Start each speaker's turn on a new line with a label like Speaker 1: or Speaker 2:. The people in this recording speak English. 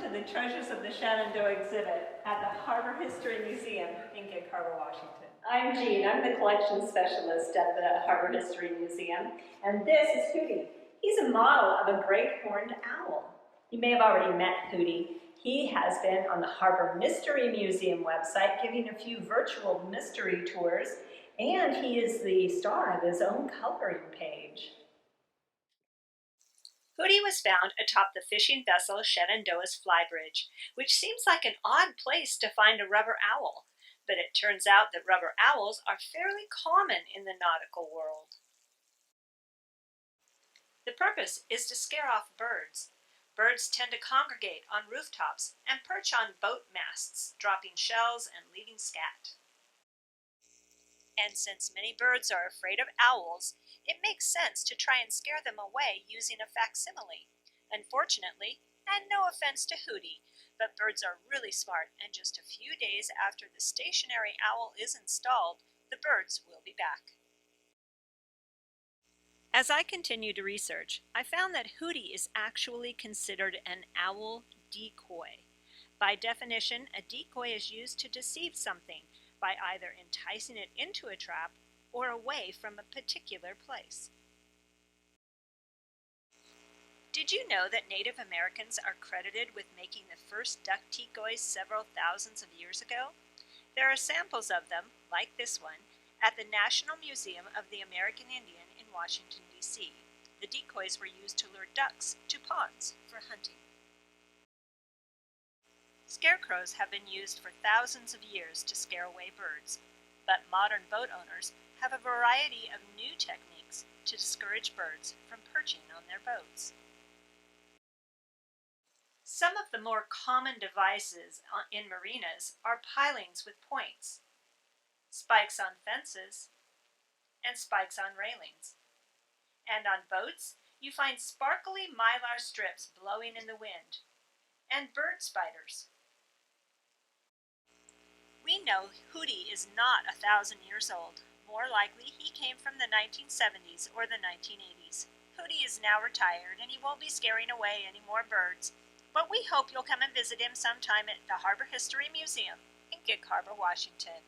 Speaker 1: to the Treasures of the Shenandoah exhibit at the Harbor History Museum in Gig Harbor, Washington. I'm Jean. I'm the collection specialist at the Harbor History Museum, and this is Hootie. He's a model of a great horned owl. You may have already met Hootie. He has been on the Harbor Mystery Museum website giving a few virtual mystery tours, and he is the star of his own coloring page. Hootie was found atop the fishing vessel Shenandoah's flybridge, which seems like an odd place to find a rubber owl, but it turns out that rubber owls are fairly common in the nautical world. The purpose is to scare off birds. Birds tend to congregate on rooftops and perch on boat masts, dropping shells and leaving scat. And since many birds are afraid of owls, it makes sense to try and scare them away using a facsimile. Unfortunately, and no offense to Hootie, but birds are really smart, and just a few days after the stationary owl is installed, the birds will be back. As I continue to research, I found that Hootie is actually considered an owl decoy. By definition, a decoy is used to deceive something by either enticing it into a trap or away from a particular place. Did you know that Native Americans are credited with making the first duck decoys several thousands of years ago? There are samples of them, like this one, at the National Museum of the American Indian in Washington, D.C. The decoys were used to lure ducks to ponds for hunting. Scarecrows have been used for thousands of years to scare away birds, but modern boat owners have a variety of new techniques to discourage birds from perching on their boats. Some of the more common devices in marinas are pilings with points, spikes on fences, and spikes on railings. And on boats, you find sparkly mylar strips blowing in the wind, and bird spiders. We know Hootie is not 1,000 years old. More likely, he came from the 1970s or the 1980s. Hootie is now retired, and he won't be scaring away any more birds. But we hope you'll come and visit him sometime at the Harbor History Museum in Gig Harbor, Washington.